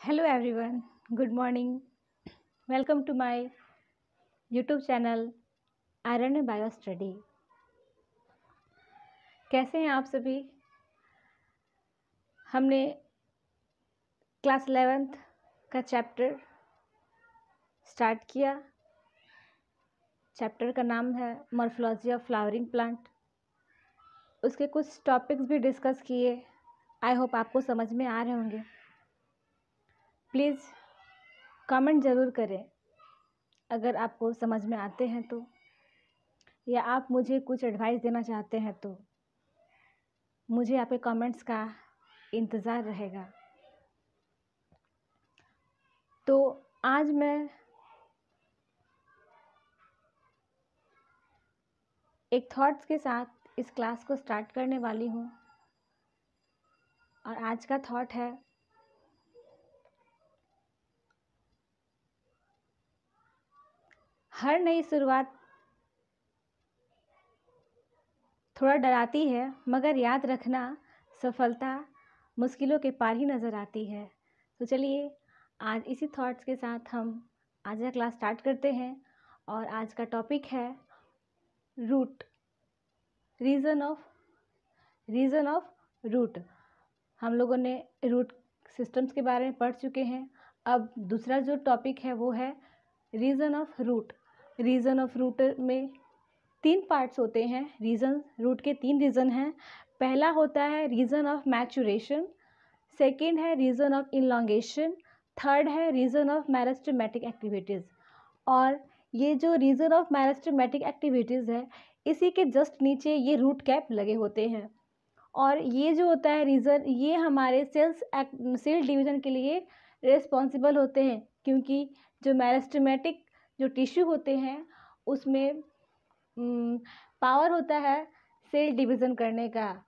Hello everyone, good morning. Welcome to my YouTube channel Aranya bio study. कैसे हैं आप सभी? हमने क्लास 11th का चैप्टर स्टार्ट किया। चैप्टर का नाम है मॉर्फोलॉजी ऑफ फ्लावरिंग प्लांट। उसके कुछ टॉपिक्स भी डिस्कस किए। आई होप आपको समझ में आ रहे होंगे। प्लीज़ कमेंट ज़रूर करें अगर आपको समझ में आते हैं तो, या आप मुझे कुछ एडवाइस देना चाहते हैं तो मुझे आपके कमेंट्स का इंतज़ार रहेगा। तो आज मैं एक थॉट्स के साथ इस क्लास को स्टार्ट करने वाली हूँ और आज का थॉट है हर नई शुरुआत थोड़ा डराती है, मगर याद रखना सफलता मुश्किलों के पार ही नज़र आती है। तो चलिए आज इसी थॉट्स के साथ हम आज का क्लास स्टार्ट करते हैं और आज का टॉपिक है रूट, रीज़न ऑफ रूट। हम लोगों ने रूट सिस्टम्स के बारे में पढ़ चुके हैं। अब दूसरा जो टॉपिक है वो है region of root. Region of root में 3 पार्ट्स होते हैं। रूट के 3 रीज़न हैं। पहला होता है रीज़न ऑफ मैचुरेशन, सेकेंड है रीज़न ऑफ इनलॉन्गेशन, थर्ड है रीज़न ऑफ मेरिस्टेमेटिक एक्टिविटीज़। और ये जो रीज़न ऑफ मेरिस्टेमेटिक एक्टिविटीज़ है, इसी के जस्ट नीचे ये रूट कैप लगे होते हैं। और ये जो होता है रीज़न, ये हमारे सेल डिवीज़न के लिए रिस्पॉन्सिबल होते हैं, क्योंकि जो मेरिस्टेमेटिक जो टिश्यू होते हैं उसमें पावर होता है सेल डिवीज़न करने का।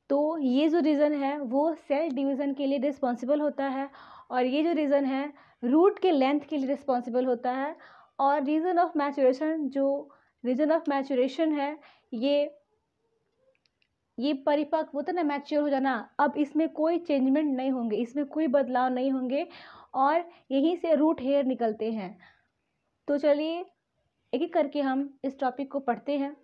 तो ये जो रीज़न है वो सेल डिवीज़न के लिए रिस्पॉन्सिबल होता है, और ये जो रीज़न है रूट के लेंथ के लिए रिस्पॉन्सिबल होता है। और रीज़न ऑफ मैचुरेशन है, ये परिपक्व होता है ना, मैच्योर हो जाना। अब इसमें कोई चेंजमेंट नहीं होंगे, इसमें कोई बदलाव नहीं होंगे, और यहीं से रूट हेयर निकलते हैं। तो चलिए एक एक करके हम इस टॉपिक को पढ़ते हैं।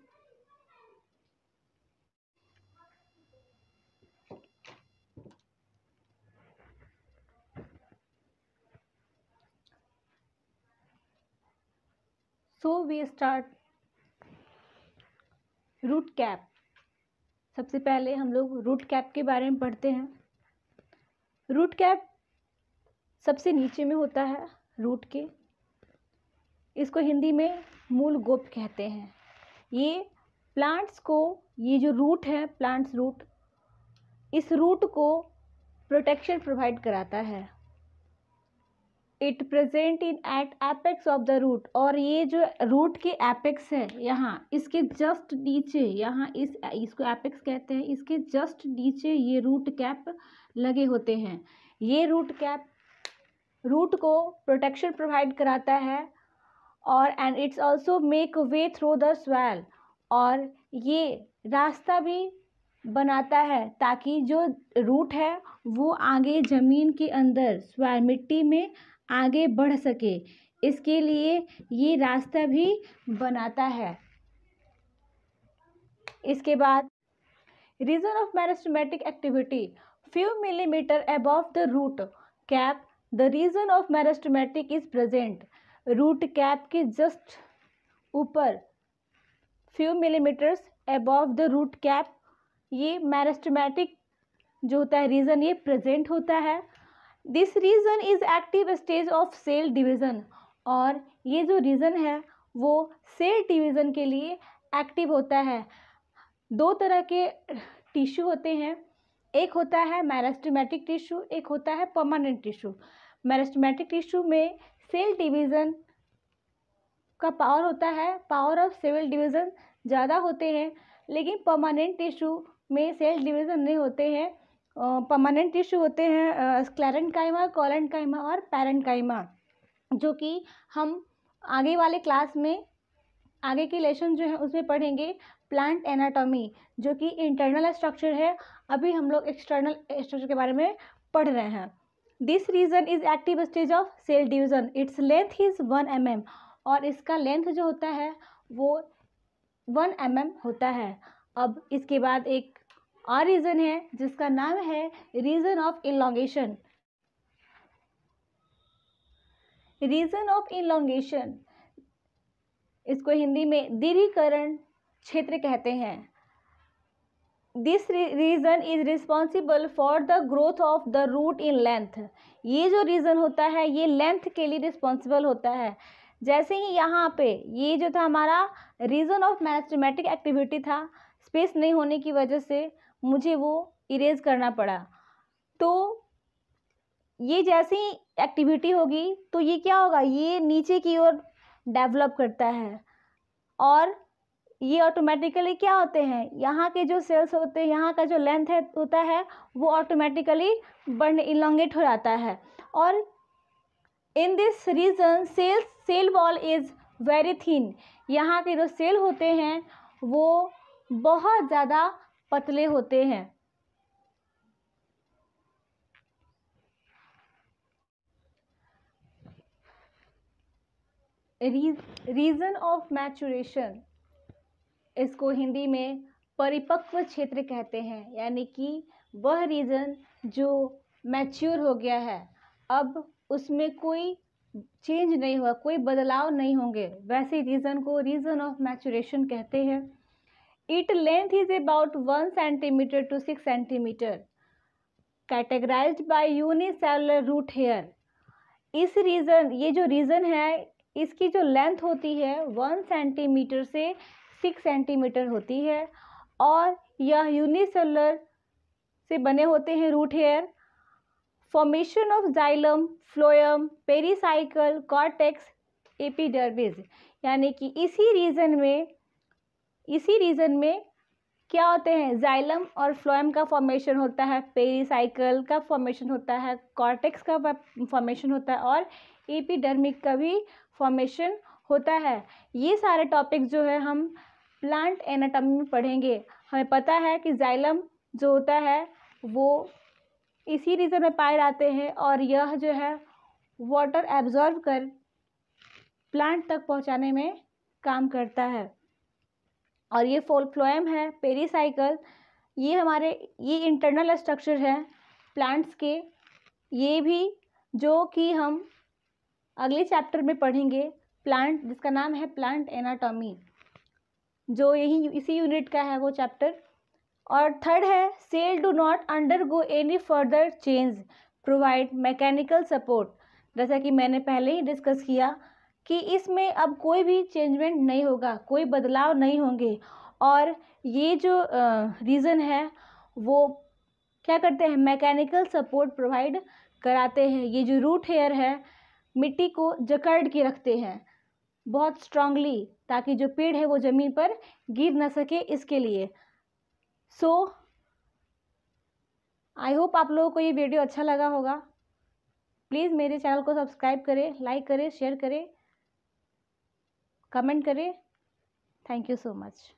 So we start root cap. सबसे पहले हम लोग रूट कैप के बारे में पढ़ते हैं। रूट कैप सबसे नीचे में होता है रूट के। इसको हिंदी में मूल गोप कहते हैं। ये प्लांट्स को, ये जो रूट है प्लांट्स रूट, इस रूट को प्रोटेक्शन प्रोवाइड कराता है। It present in at apex of the root. और ये जो रूट के एपेक्स है, यहाँ इसके जस्ट नीचे, यहाँ इसको एपेक्स कहते हैं, इसके जस्ट नीचे ये रूट कैप लगे होते हैं। ये रूट कैप रूट को प्रोटेक्शन प्रोवाइड कराता है, और and it's also make way through the swell. और ये रास्ता भी बनाता है ताकि जो रूट है वो आगे ज़मीन के अंदर स्वैल मिट्टी में आगे बढ़ सके, इसके लिए ये रास्ता भी बनाता है। इसके बाद region of meristematic activity, few millimetre above the root cap the region of meristematic is present. Root cap के जस्ट ऊपर few millimetres above the root cap ये मेरिस्टेमेटिक जो होता है रीज़न, ये प्रेजेंट होता है। This region is active stage of cell division. और ये जो रीज़न है वो सेल डिवीज़न के लिए एक्टिव होता है। 2 तरह के टिश्यू होते हैं, एक होता है मेरिस्टेमेटिक टिश्यू, एक होता है परमानेंट टिश्यू। मेरिस्टेमेटिक टिश्यू में सेल डिवीज़न का पावर होता है, पावर ऑफ सेल डिवीज़न ज़्यादा होते हैं, लेकिन परमानेंट टिश्यू में सेल डिवीज़न नहीं होते हैं। परमानेंट टिश्यू होते हैं स्क्लेरेंकाइमा, कोलेंकाइमा और पैरेंकाइमा, जो कि हम आगे वाले क्लास में, आगे के लेसन जो है उसमें पढ़ेंगे प्लांट एनाटॉमी, जो कि इंटरनल स्ट्रक्चर है। अभी हम लोग एक्सटर्नल स्ट्रक्चर के बारे में पढ़ रहे हैं। This region is active stage of cell division, its length is 1 mm, और इसका लेंथ जो होता है वो 1 mm होता है। अब इसके बाद एक और रीजन है जिसका नाम है region of elongation. Region of elongation, इसको हिंदी में दीर्घीकरण क्षेत्र कहते हैं। This region is responsible for the growth of the root in length. ये जो रीजन होता है ये लेंथ के लिए रिस्पॉन्सिबल होता है। जैसे ही यहाँ पे ये जो था हमारा रीजन ऑफ मैथमेटिक एक्टिविटी था, स्पेस नहीं होने की वजह से मुझे वो इरेज करना पड़ा। तो ये जैसे ही एक्टिविटी होगी तो ये क्या होगा, ये नीचे की ओर डेवलप करता है और ये ऑटोमेटिकली क्या होते हैं, यहाँ के जो सेल्स होते हैं, यहाँ का जो लेंथ है होता है वो ऑटोमेटिकली बढ़ इलोंगेट हो जाता है। और in this region cell wall is very thin, यहाँ के जो सेल होते हैं वो बहुत ज़्यादा पतले होते हैं। रीजन ऑफ मैचुरेशन, इसको हिंदी में परिपक्व क्षेत्र कहते हैं, यानी कि वह रीजन जो मैच्योर हो गया है, अब उसमें कोई चेंज नहीं हुआ, कोई बदलाव नहीं होंगे, वैसे रीजन को रीजन ऑफ मैचुरेशन कहते हैं। It length is about 1 centimetre to 6 centimetre, categorised by unicellular root hair. इस रीजन, ये जो रीजन है इसकी जो लेंथ होती है 1 सेंटीमीटर से 6 सेंटीमीटर होती है और यह यूनिसेलुलर से बने होते हैं root hair. Formation of xylem, phloem, pericycle, cortex, epidermis, यानी कि इसी रीजन में क्या होते हैं, जाइलम और फ्लोएम का फॉर्मेशन होता है, पेरिसाइकल का फॉर्मेशन होता है, कॉर्टेक्स का फॉर्मेशन होता है और एपिडर्मिक का भी फॉर्मेशन होता है। ये सारे टॉपिक जो है हम प्लांट एनाटॉमी में पढ़ेंगे। हमें पता है कि जाइलम जो होता है वो इसी रीजन में पाए जाते हैं और यह जो है वाटर एब्जॉर्ब कर प्लांट तक पहुंचाने में काम करता है। और ये फ्लोएम है, पेरिसाइकल, ये इंटरनल स्ट्रक्चर है प्लांट्स के, ये भी जो कि हम अगले चैप्टर में पढ़ेंगे, प्लांट जिसका नाम है प्लांट एनाटॉमी, जो यही इसी यूनिट का है वो चैप्टर। और थर्ड है cell do not undergo any further change, provide mechanical support. जैसा कि मैंने पहले ही डिस्कस किया कि इसमें अब कोई भी चेंजमेंट नहीं होगा, कोई बदलाव नहीं होंगे। और ये जो रीज़न है वो क्या करते हैं, मैकेनिकल सपोर्ट प्रोवाइड कराते हैं। ये जो रूट हेयर है मिट्टी को जकड़ के रखते हैं बहुत स्ट्रांगली, ताकि जो पेड़ है वो ज़मीन पर गिर न सके, इसके लिए। सो आई होप आप लोगों को ये वीडियो अच्छा लगा होगा। प्लीज़ मेरे चैनल को सब्सक्राइब करें, लाइक करें, शेयर करें, कमेंट करें। Thank you so much.